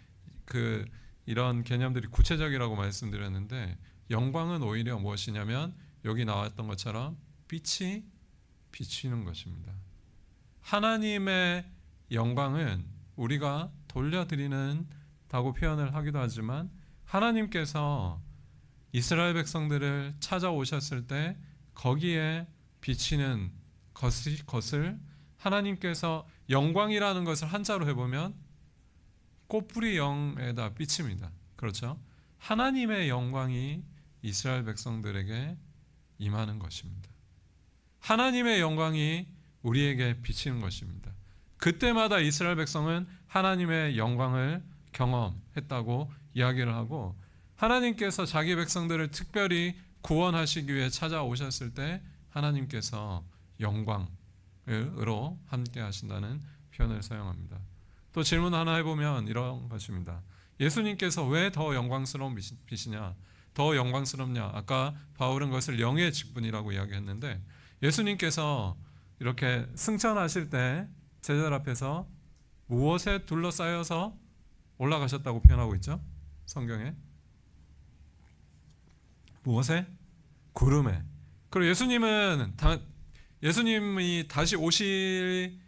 이런 개념들이 구체적이라고 말씀드렸는데, 영광은 오히려 무엇이냐면 여기 나왔던 것처럼 빛이 비치는 것입니다. 하나님의 영광은 우리가 돌려드리는다고 표현을 하기도 하지만, 하나님께서 이스라엘 백성들을 찾아오셨을 때 거기에 비치는 것을 하나님께서 영광이라는 것을 한자로 해보면 꽃뿌리 영에다 비칩니다. 그렇죠? 하나님의 영광이 이스라엘 백성들에게 임하는 것입니다. 하나님의 영광이 우리에게 비치는 것입니다. 그때마다 이스라엘 백성은 하나님의 영광을 경험했다고 이야기를 하고, 하나님께서 자기 백성들을 특별히 구원하시기 위해 찾아오셨을 때 하나님께서 영광으로 함께 하신다는 표현을 사용합니다. 또 질문 하나 해보면 이런 것입니다. 예수님께서 왜 더 영광스러운 빛이냐, 더 영광스럽냐? 아까 바울은 그것을 영의 직분이라고 이야기했는데, 예수님께서 이렇게 승천하실 때 제자들 앞에서 무엇에 둘러싸여서 올라가셨다고 표현하고 있죠? 성경에 무엇에? 구름에. 그리고 예수님이 다시 오실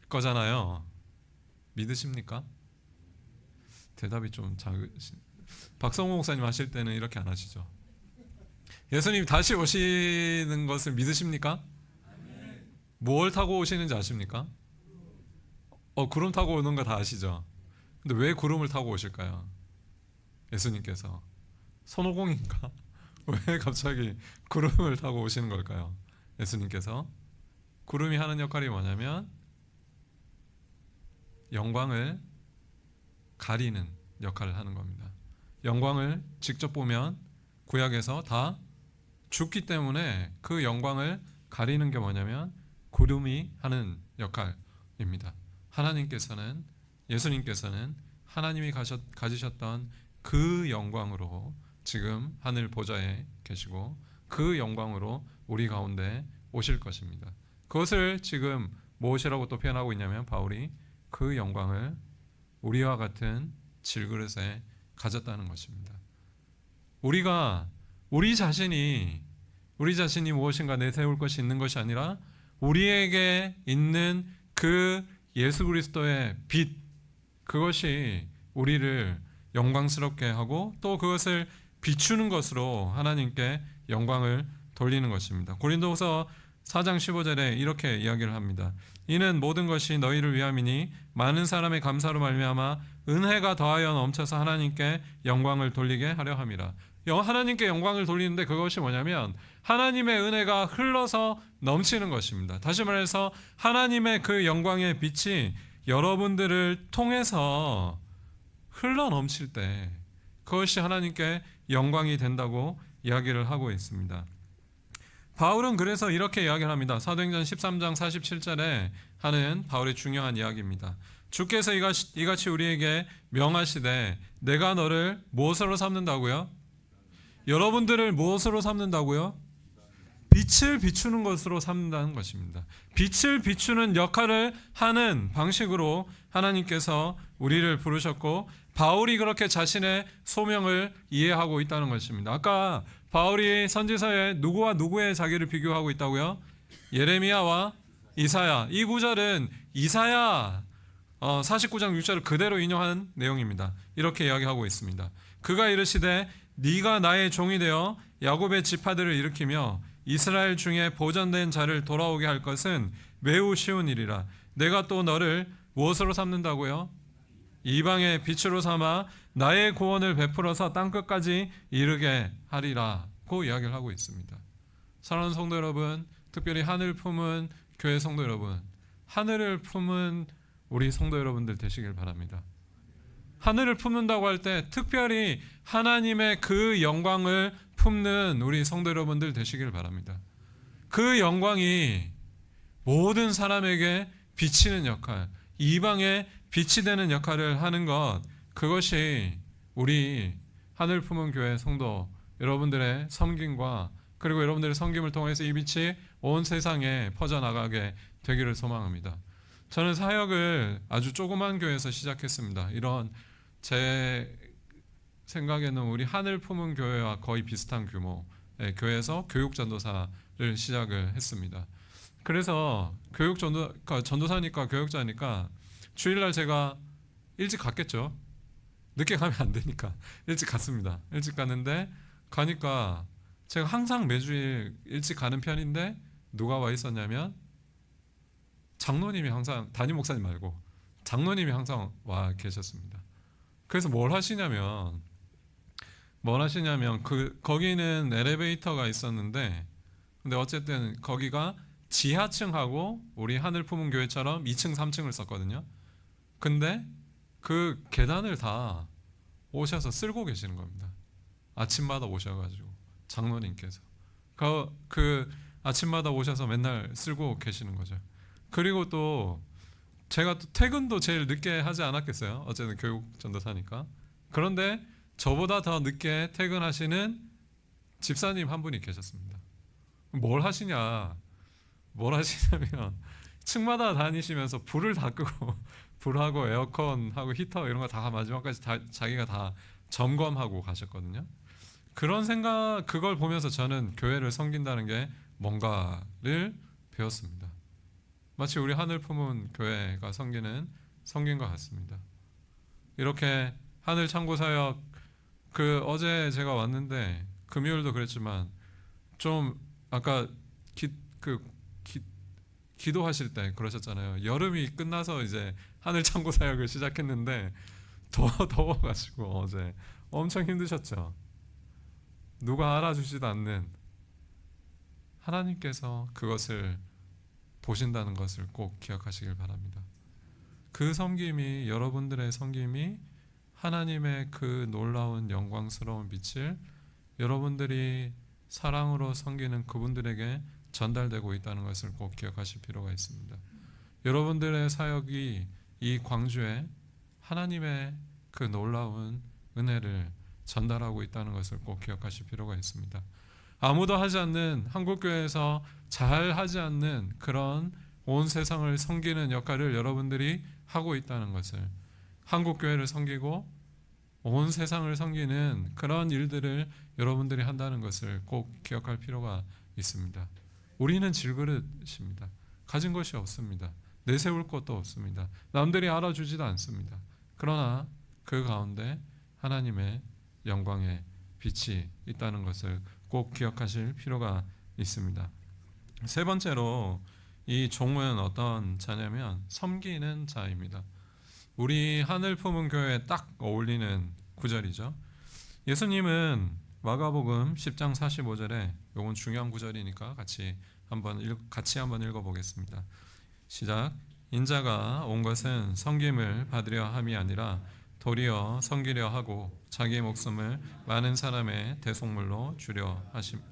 거잖아요. 믿으십니까? 대답이 좀 작으신. 박성호 목사님 하실 때는 이렇게 안 하시죠? 예수님 다시 오시는 것을 믿으십니까? 뭘 타고 오시는지 아십니까? 구름 타고 오는 거 다 아시죠? 근데 왜 구름을 타고 오실까요? 예수님께서 손오공인가? 왜 갑자기 구름을 타고 오시는 걸까요? 예수님께서 구름이 하는 역할이 뭐냐면 영광을 가리는 역할을 하는 겁니다. 영광을 직접 보면 구약에서 다 죽기 때문에 그 영광을 가리는 게 뭐냐면 구름이 하는 역할입니다. 예수님께서는 하나님이 가지셨던 그 영광으로 지금 하늘 보좌에 계시고, 그 영광으로 우리 가운데 오실 것입니다. 그것을 지금 무엇이라고 또 표현하고 있냐면, 바울이 그 영광을 우리와 같은 질그릇에 가졌다는 것입니다. 우리 자신이 무엇인가 내세울 것이 있는 것이 아니라 우리에게 있는 그 예수 그리스도의 빛, 그것이 우리를 영광스럽게 하고 또 그것을 비추는 것으로 하나님께 영광을 돌리는 것입니다. 고린도후서 4장 15절에 이렇게 이야기를 합니다. 이는 모든 것이 너희를 위함이니 많은 사람의 감사로 말미암아 은혜가 더하여 넘쳐서 하나님께 영광을 돌리게 하려 함이라. 하나님께 영광을 돌리는데 그것이 뭐냐면 하나님의 은혜가 흘러서 넘치는 것입니다. 다시 말해서 하나님의 그 영광의 빛이 여러분들을 통해서 흘러 넘칠 때 그것이 하나님께 영광이 된다고 이야기를 하고 있습니다. 바울은 그래서 이렇게 이야기를 합니다. 사도행전 13장 47절에 하는 바울의 중요한 이야기입니다. 주께서 이같이 우리에게 명하시되 내가 너를 무엇으로 삼는다고요? 여러분들을 무엇으로 삼는다고요? 빛을 비추는 것으로 삼는다는 것입니다. 빛을 비추는 역할을 하는 방식으로 하나님께서 우리를 부르셨고, 바울이 그렇게 자신의 소명을 이해하고 있다는 것입니다. 아까 바울이 선지서에 누구와 누구의 자기를 비교하고 있다고요? 예레미야와 이사야. 이 구절은 이사야 49장 6절을 그대로 인용한 내용입니다. 이렇게 이야기하고 있습니다. 그가 이르시되 네가 나의 종이 되어 야곱의 지파들을 일으키며 이스라엘 중에 보존된 자를 돌아오게 할 것은 매우 쉬운 일이라. 내가 또 너를 무엇으로 삼는다고요? 이방의 빛으로 삼아 나의 구원을 베풀어서 땅끝까지 이르게 하리라고 이야기를 하고 있습니다. 사랑하는 성도 여러분, 특별히 하늘 품은 교회 성도 여러분, 하늘을 품은 우리 성도 여러분들 되시길 바랍니다. 하늘을 품는다고 할 때 특별히 하나님의 그 영광을 품는 우리 성도 여러분들 되시길 바랍니다. 그 영광이 모든 사람에게 비치는 역할, 이방에 빛이 되는 역할을 하는 것, 그것이 우리 하늘 품은 교회 성도 여러분들의 섬김과 그리고 여러분들의 섬김을 통해서 이 빛이 온 세상에 퍼져나가게 되기를 소망합니다. 저는 사역을 아주 조그만 교회에서 시작했습니다. 이런 제 생각에는 우리 하늘 품은 교회와 거의 비슷한 규모의 교회에서 교육 전도사를 시작을 했습니다. 그래서 전도사니까 교육자니까 주일날 제가 일찍 갔겠죠. 늦게 가면 안 되니까 일찍 갔습니다. 일찍 갔는데 가니까 제가 항상 매주일 일찍 가는 편인데 누가 와 있었냐면 장로님이 항상, 담임 목사님 말고 장로님이 항상 와 계셨습니다. 그래서 뭘 하시냐면 거기는 엘리베이터가 있었는데 근데 어쨌든 거기가 지하층하고 우리 하늘 품은 교회처럼 2층 3층을 썼거든요. 근데 그 계단을 다 오셔서 쓸고 계시는 겁니다. 아침마다 오셔가지고 장로님께서 그 아침마다 오셔서 맨날 쓸고 계시는 거죠. 그리고 또 제가 또 퇴근도 제일 늦게 하지 않았겠어요. 어쨌든 교육 전도사니까. 그런데 저보다 더 늦게 퇴근하시는 집사님 한 분이 계셨습니다. 뭘 하시냐면 층마다 다니시면서 불을 다 끄고 불하고 에어컨하고 히터 이런 거 다 마지막까지 다 자기가 다 점검하고 가셨거든요. 그걸 보면서 저는 교회를 섬긴다는 게 뭔가를 배웠습니다. 마치 우리 하늘 품은 교회가 섬기는 섬김과 같습니다. 이렇게 하늘 창고 사역 어제 제가 왔는데 금요일도 그랬지만 좀 아까 기도하실 때 그러셨잖아요. 여름이 끝나서 이제 하늘 창고 사역을 시작했는데 더워가지고 어제 엄청 힘드셨죠. 누가 알아주지도 않는 하나님께서 그것을 보신다는 것을 꼭 기억하시길 바랍니다. 그 섬김이, 여러분들의 섬김이 하나님의 그 놀라운 영광스러운 빛을 여러분들이 사랑으로 섬기는 그분들에게 전달되고 있다는 것을 꼭 기억하실 필요가 있습니다. 여러분들의 사역이 이 광주에 하나님의 그 놀라운 은혜를 전달하고 있다는 것을 꼭 기억하실 필요가 있습니다. 아무도 하지 않는, 한국교회에서 잘 하지 않는 그런 온 세상을 섬기는 역할을 여러분들이 하고 있다는 것을, 한국교회를 섬기고 온 세상을 섬기는 그런 일들을 여러분들이 한다는 것을 꼭 기억할 필요가 있습니다. 우리는 질그릇입니다. 가진 것이 없습니다. 내세울 것도 없습니다. 남들이 알아주지도 않습니다. 그러나 그 가운데 하나님의 영광의 빛이 있다는 것을 꼭 기억하실 필요가 있습니다. 세 번째로 이 종은 어떤 자냐면 섬기는 자입니다. 우리 하늘 품은 교회에 딱 어울리는 구절이죠. 예수님은 마가복음 10장 45절에, 이건 중요한 구절이니까 같이 한번 읽어보겠습니다. 시작. 인자가 온 것은 섬김을 받으려 함이 아니라 도리어 섬기려 하고 자기의 목숨을 많은 사람의 대속물로 주려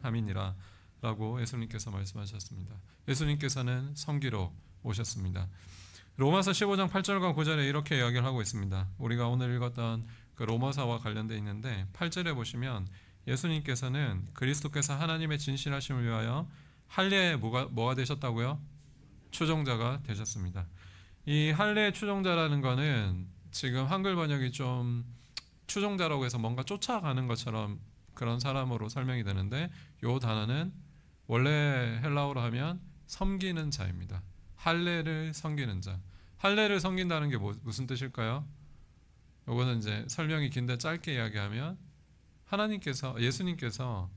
함이니라 라고 예수님께서 말씀하셨습니다. 예수님께서는 섬기러 오셨습니다. 로마서 15장 8절과 9절에 이렇게 이야기를 하고 있습니다. 우리가 오늘 읽었던 그 로마서와 관련되어 있는데 8절에 보시면 예수님께서는 그리스도께서 하나님의 진실하심을 위하여 할례의 뭐가 되셨다고요? 추종자가 되셨습니다. 이 할례의 추종자라는 거는 지금 한글 번역이 좀 추종자라고 해서 뭔가 쫓아가는 것처럼 그런 사람으로 설명이 되는데, 이 단어는 원래 헬라어로 하면 섬기는 자입니다. 할례를 섬기는 자. 할례를 섬긴다는 게 무슨 뜻일까요? 요거는 이제 설명이 긴데 짧게 이야기하면 예수님께서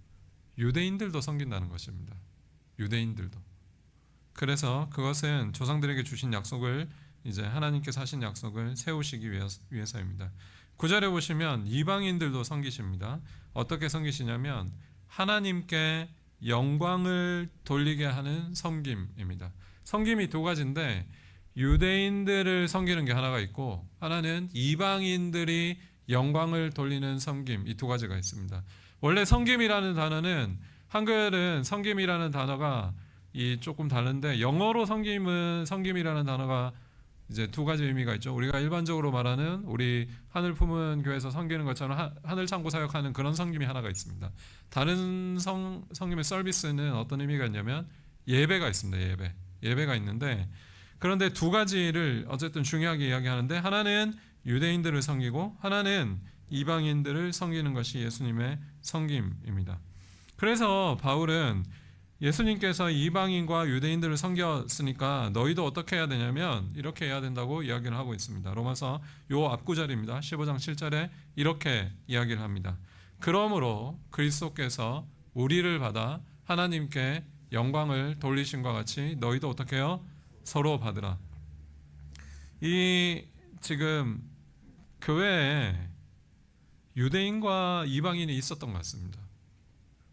유대인들도 섬긴다는 것입니다. 유대인들도. 그래서 그것은 조상들에게 주신 약속을, 이제 하나님께서 하신 약속을 세우시기 위해서입니다. 9절에 보시면 이방인들도 섬기십니다. 어떻게 섬기시냐면 하나님께 영광을 돌리게 하는 섬김입니다. 섬김이 두 가지인데, 유대인들을 섬기는 게 하나가 있고, 하나는 이방인들이 영광을 돌리는 섬김, 이 두 가지가 있습니다. 원래 섬김이라는 단어는, 한글은 섬김이라는 단어가 조금 다른데, 영어로 섬김이라는 단어가 이제 두 가지 의미가 있죠. 우리가 일반적으로 말하는 우리 하늘 품은 교회에서 섬기는 것처럼 하늘 창고 사역하는 그런 섬김이 하나가 있습니다. 다른 섬김의 서비스는 어떤 의미가 있냐면 예배가 있습니다. 예배가 있는데, 그런데 두 가지를 어쨌든 중요하게 이야기하는데, 하나는 유대인들을 섬기고 하나는 이방인들을 섬기는 것이 예수님의 섬김입니다. 그래서 바울은 예수님께서 이방인과 유대인들을 섬겼으니까 너희도 어떻게 해야 되냐면 이렇게 해야 된다고 이야기를 하고 있습니다. 로마서 요 앞구절입니다. 15장 7절에 이렇게 이야기를 합니다. 그러므로 그리스도께서 우리를 받아 하나님께 영광을 돌리심과 같이 너희도 어떻게 해요? 서로 받으라. 이 지금 교회에 유대인과 이방인이 있었던 것 같습니다.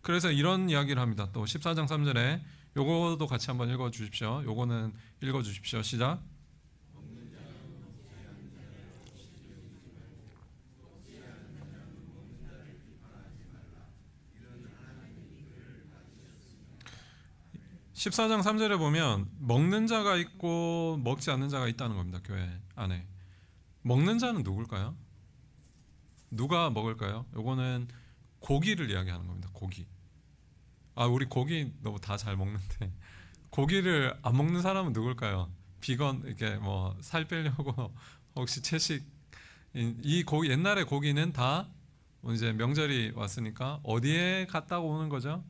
그래서 이런 이야기를 합니다. 또 14장 3절에 요거도 같이 한번 읽어 주십시오. 요거는 읽어 주십시오. 시작. 14장 3절에 보면 먹는 자가 있고 먹지 않는 자가 있다는 겁니다. 교회 안에. 먹는 자는 누굴까요? 누가 먹을까요? 요거는 고기를 이야기하는 겁니다. 고기. 우리 고기 너무 다 잘 먹는데 고기를 안 먹는 사람은 누굴까요? 비건, 이렇게 뭐 살 빼려고 혹시 채식, 이 고기, 옛날에 고기는 다 이제 명절이 왔으니까 어디에 갔다가 오는 거죠?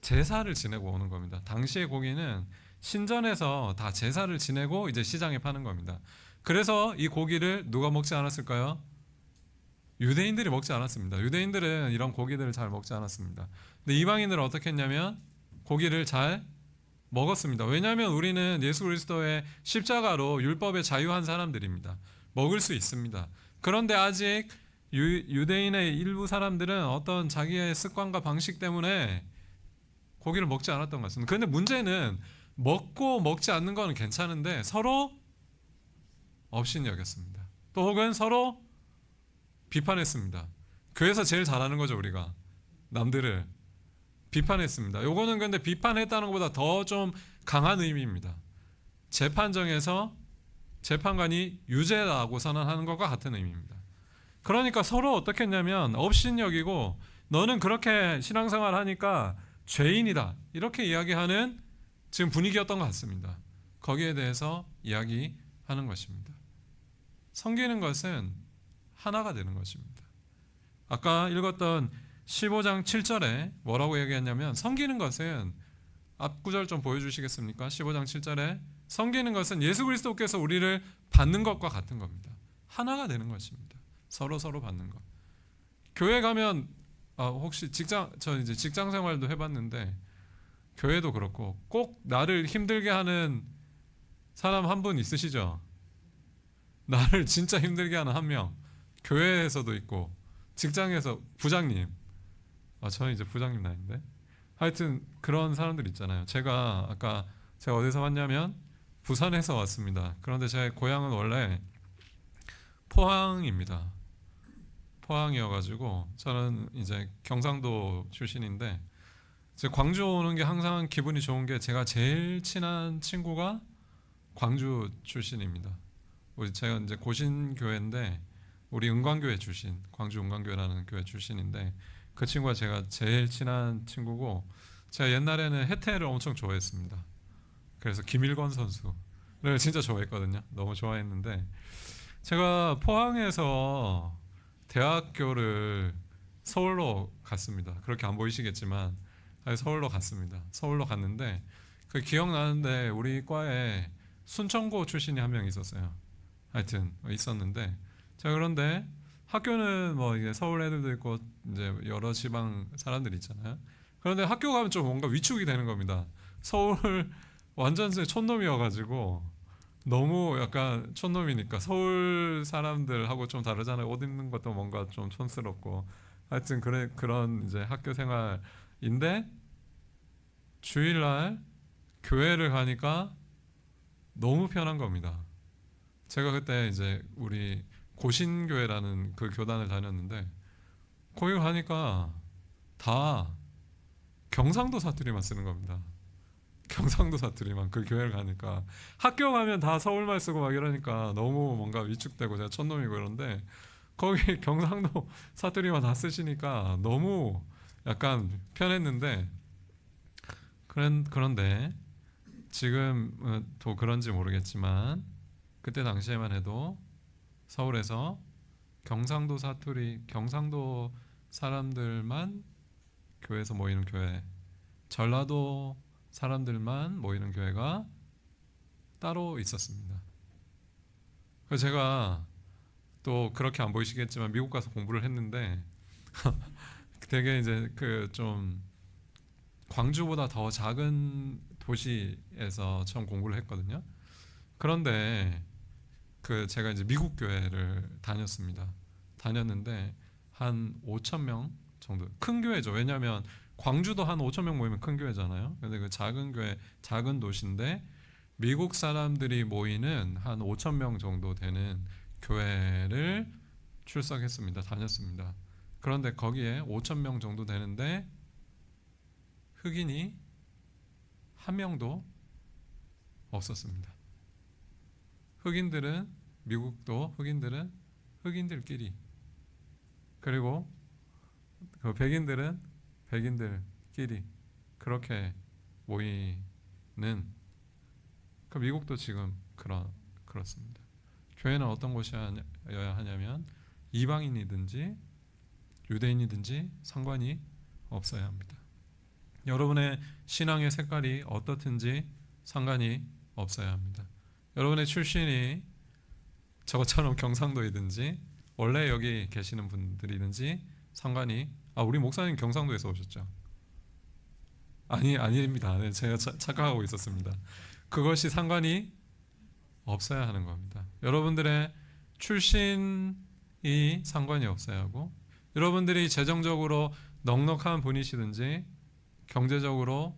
제사를 지내고 오는 겁니다. 당시의 고기는 신전에서 다 제사를 지내고 이제 시장에 파는 겁니다. 그래서 이 고기를 누가 먹지 않았을까요? 유대인들이 먹지 않았습니다. 유대인들은 이런 고기들을 잘 먹지 않았습니다. 근데 이방인들은 어떻게 했냐면 고기를 잘 먹었습니다. 왜냐하면 우리는 예수 그리스도의 십자가로 율법에 자유한 사람들입니다. 먹을 수 있습니다. 그런데 아직 유대인의 일부 사람들은 어떤 자기의 습관과 방식 때문에 고기를 먹지 않았던 것 같습니다. 그런데 문제는 먹고 먹지 않는 거는 괜찮은데 서로 업신 여겼습니다. 또 혹은 서로 비판했습니다. 교회에서 제일 잘하는 거죠. 우리가 남들을 비판했습니다. 요거는 근데 비판했다는 것보다 더 좀 강한 의미입니다. 재판정에서 재판관이 유죄라고 선언하는 것과 같은 의미입니다. 그러니까 서로 어떻게 했냐면 업신여기고 너는 그렇게 신앙생활 하니까 죄인이다 이렇게 이야기하는 지금 분위기였던 것 같습니다. 거기에 대해서 이야기하는 것입니다. 섬기는 것은 하나가 되는 것입니다. 아까 읽었던 15장 7절에 뭐라고 얘기했냐면 섬기는 것은, 앞구절 좀 보여주시겠습니까? 15장 7절에 섬기는 것은 예수 그리스도께서 우리를 받는 것과 같은 겁니다. 하나가 되는 것입니다. 서로 받는 것. 교회 가면 혹시 저 이제 직장 생활도 해봤는데 교회도 그렇고 꼭 나를 힘들게 하는 사람 한 분 있으시죠? 나를 진짜 힘들게 하는 한 명. 교회에서도 있고 직장에서 부장님. 저는 이제 부장님 나이인데 하여튼 그런 사람들 있잖아요. 제가 아까 제가 어디서 왔냐면 부산에서 왔습니다. 그런데 제 고향은 원래 포항입니다. 포항이어가지고 저는 이제 경상도 출신인데 이제 광주 오는 게 항상 기분이 좋은 게 제가 제일 친한 친구가 광주 출신입니다. 제가 이제 고신교회인데 우리 은광교회 출신, 광주 은광교회라는 교회 출신인데 그 친구가 제가 제일 친한 친구고 제가 옛날에는 해태를 엄청 좋아했습니다. 그래서 김일권 선수를 진짜 좋아했거든요. 너무 좋아했는데 제가 포항에서 대학교를 서울로 갔습니다. 그렇게 안 보이시겠지만 서울로 갔습니다. 서울로 갔는데 그 기억나는데 우리 과에 순천고 출신이 한 명 있었어요. 하여튼 있었는데 자, 그런데 학교는 뭐 이게 서울 애들도 있고 이제 여러 지방 사람들이 있잖아요. 그런데 학교 가면 좀 뭔가 위축이 되는 겁니다. 서울 완전 촌놈이어가지고 너무 약간 촌놈이니까 서울 사람들하고 좀 다르잖아요. 옷 입는 것도 뭔가 좀 촌스럽고 하여튼 그런 이제 학교 생활인데 주일날 교회를 가니까 너무 편한 겁니다. 제가 그때 이제 우리 고신교회라는 그 교단을 다녔는데 거기 가니까 다 경상도 사투리만 쓰는 겁니다. 경상도 사투리만 그 교회를 가니까 학교 가면 다 서울말 쓰고 막 이러니까 너무 뭔가 위축되고 제가 촌놈이고 이런데 거기 경상도 사투리만 다 쓰시니까 너무 약간 편했는데 그런데 지금 또 그런지 모르겠지만 그때 당시에만 해도 서울에서 경상도 사투리 경상도 사람들만 교회에서 모이는 교회, 전라도 사람들만 모이는 교회가 따로 있었습니다. 그래서 제가 또 그렇게 안 보이시겠지만 미국 가서 공부를 했는데 되게 이제 그 좀 광주보다 더 작은 도시에서 처음 공부를 했거든요. 그런데 그 제가 이제 미국 교회를 다녔는데 한 5천 명 정도 큰 교회죠. 왜냐하면 광주도 한 5천 명 모이면 큰 교회잖아요. 근데 그 작은 교회, 작은 도시인데 미국 사람들이 모이는 한 5천 명 정도 되는 교회를 출석했습니다. 다녔습니다. 그런데 거기에 5천 명 정도 되는데 흑인이 한 명도 없었습니다. 미국도 흑인들은 흑인들끼리, 그리고 그 백인들은 백인들끼리 그렇게 모이는, 그 미국도 지금 그렇습니다. 교회는 어떤 곳이어야 하냐면 이방인이든지 유대인이든지 상관이 없어야 합니다. 여러분의 신앙의 색깔이 어떻든지 상관이 없어야 합니다. 여러분의 출신이 저처럼 경상도이든지 원래 여기 계시는 분들이든지 상관이, 우리 목사님 경상도에서 오셨죠? 아닙니다. 네, 제가 착각하고 있었습니다. 그것이 상관이 없어야 하는 겁니다. 여러분들의 출신이 상관이 없어야 하고, 여러분들이 재정적으로 넉넉한 분이시든지 경제적으로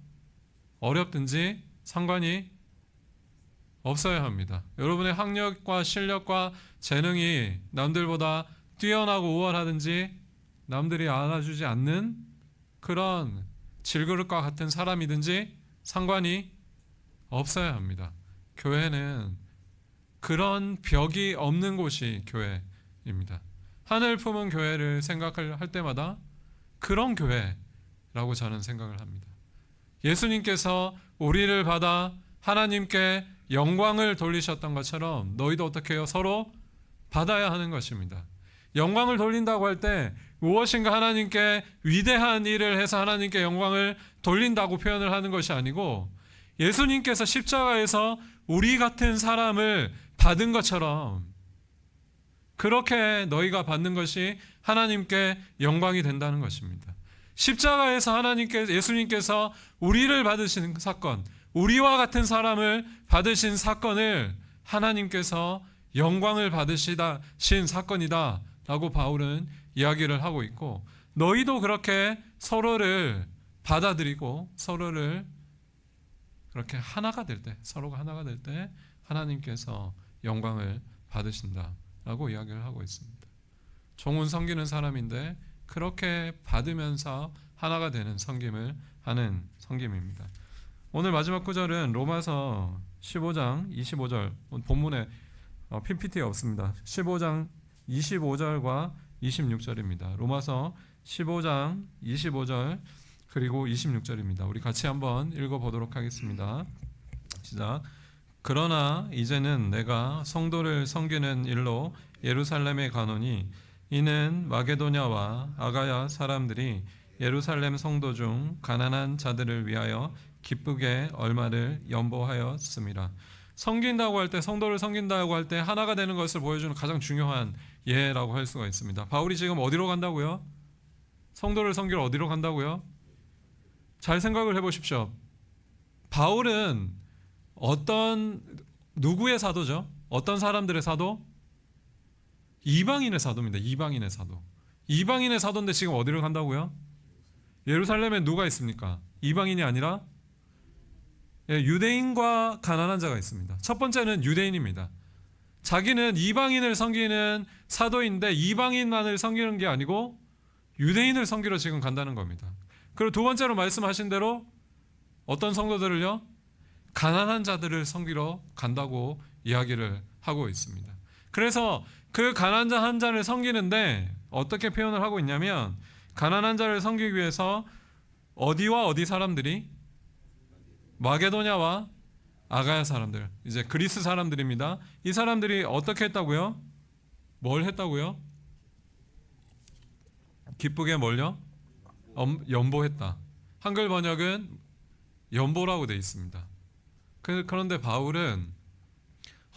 어렵든지 상관이 없어야 합니다. 여러분의 학력과 실력과 재능이 남들보다 뛰어나고 우월하든지 남들이 알아주지 않는 그런 질그릇과 같은 사람이든지 상관이 없어야 합니다. 교회는 그런 벽이 없는 곳이 교회입니다. 하늘 품은 교회를 생각할 때마다 그런 교회라고 저는 생각을 합니다. 예수님께서 우리를 받아 하나님께 영광을 돌리셨던 것처럼 너희도 어떻게 해요? 서로 받아야 하는 것입니다. 영광을 돌린다고 할 때 무엇인가 하나님께 위대한 일을 해서 하나님께 영광을 돌린다고 표현을 하는 것이 아니고, 예수님께서 십자가에서 우리 같은 사람을 받은 것처럼 그렇게 너희가 받는 것이 하나님께 영광이 된다는 것입니다. 십자가에서 예수님께서 우리를 받으신 사건, 우리와 같은 사람을 받으신 사건을 하나님께서 영광을 받으신 사건이다 라고 바울은 이야기를 하고 있고, 너희도 그렇게 서로를 받아들이고 서로를 그렇게 서로가 하나가 될 때 하나님께서 영광을 받으신다라고 이야기를 하고 있습니다. 종은 섬기는 사람인데 그렇게 받으면서 하나가 되는 섬김을 하는 섬김입니다. 오늘 마지막 구절은 로마서 15장 25절, 본문에 PPT에 없습니다. 15장 25절과 26절입니다. 로마서 15장 25절 그리고 26절입니다. 우리 같이 한번 읽어보도록 하겠습니다. 시작. 그러나 이제는 내가 성도를 섬기는 일로 예루살렘에 가노니 이는 마게도냐와 아가야 사람들이 예루살렘 성도 중 가난한 자들을 위하여 기쁘게 얼마를 연보하였습니다. 섬긴다고 할 때, 성도를 섬긴다고 할 때 하나가 되는 것을 보여주는 가장 중요한 예라고 할 수가 있습니다. 바울이 지금 어디로 간다고요? 성도를 섬기러 어디로 간다고요? 잘 생각을 해보십시오. 바울은 누구의 사도죠? 어떤 사람들의 사도? 이방인의 사도입니다. 이방인의 사도. 이방인의 사도인데 지금 어디로 간다고요? 예루살렘에 누가 있습니까? 이방인이 아니라 유대인과 가난한 자가 있습니다. 첫 번째는 유대인입니다. 자기는 이방인을 섬기는 사도인데 이방인만을 섬기는 게 아니고 유대인을 섬기러 지금 간다는 겁니다. 그리고 두 번째로 말씀하신 대로 어떤 성도들을요? 가난한 자들을 섬기러 간다고 이야기를 하고 있습니다. 그래서 그 가난한 자를 섬기는데 어떻게 표현을 하고 있냐면, 가난한 자를 섬기기 위해서 어디와 어디 사람들이, 마게도냐와 아가야 사람들, 이제 그리스 사람들입니다. 이 사람들이 어떻게 했다고요? 뭘 했다고요? 기쁘게 뭘요? 연보했다. 한글 번역은 연보라고 되어 있습니다. 그런데 바울은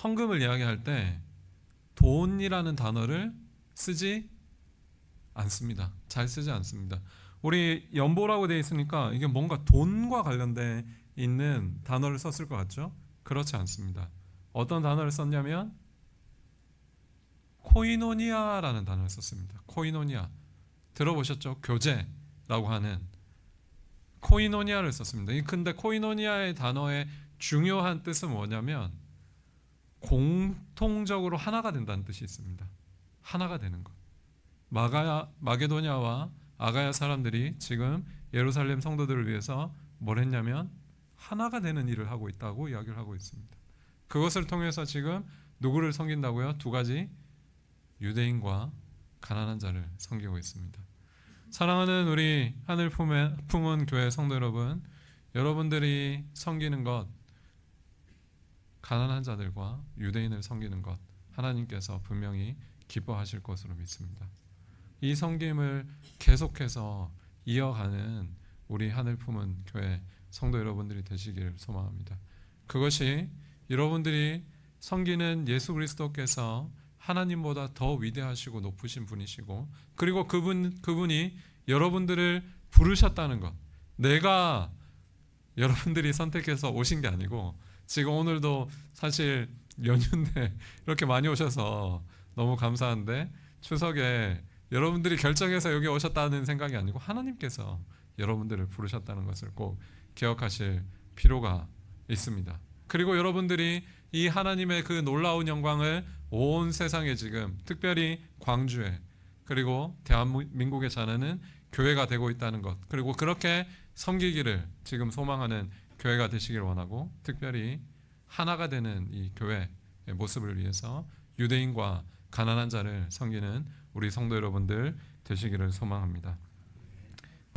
헌금을 이야기할 때 돈이라는 단어를 쓰지 않습니다. 잘 쓰지 않습니다. 우리 연보라고 되어 있으니까 이게 뭔가 돈과 관련돼 있는 단어를 썼을 것 같죠? 그렇지 않습니다. 어떤 단어를 썼냐면 코이노니아라는 단어를 썼습니다. 코이노니아. 들어보셨죠? 교제라고 하는 코이노니아를 썼습니다. 근데 코이노니아의 단어의 중요한 뜻은 뭐냐면 공통적으로 하나가 된다는 뜻이 있습니다. 하나가 되는 것. 마게도냐와 아가야 사람들이 지금 예루살렘 성도들을 위해서 뭘 했냐면 하나가 되는 일을 하고 있다고 이야기를 하고 있습니다. 그것을 통해서 지금 누구를 섬긴다고요? 두 가지, 유대인과 가난한 자를 섬기고 있습니다. 사랑하는 우리 하늘 품은 교회 성도 여러분, 여러분들이 섬기는 것, 가난한 자들과 유대인을 섬기는 것, 하나님께서 분명히 기뻐하실 것으로 믿습니다. 이 섬김을 계속해서 이어가는 우리 하늘 품은 교회 성도 여러분들이 되시기를 소망합니다. 그것이 여러분들이 섬기는 예수 그리스도께서 하나님보다 더 위대하시고 높으신 분이시고, 그리고 그분이 여러분들을 부르셨다는 것, 내가 여러분들이 선택해서 오신 게 아니고, 지금 오늘도 사실 연휴인데 이렇게 많이 오셔서 너무 감사한데, 추석에 여러분들이 결정해서 여기 오셨다는 생각이 아니고 하나님께서 여러분들을 부르셨다는 것을 꼭 기억하실 필요가 있습니다. 그리고 여러분들이 이 하나님의 그 놀라운 영광을 온 세상에, 지금 특별히 광주에, 그리고 대한민국에 전하는 교회가 되고 있다는 것, 그리고 그렇게 섬기기를 지금 소망하는 교회가 되시길 원하고, 특별히 하나가 되는 이 교회의 모습을 위해서 유대인과 가난한 자를 섬기는 우리 성도 여러분들 되시기를 소망합니다.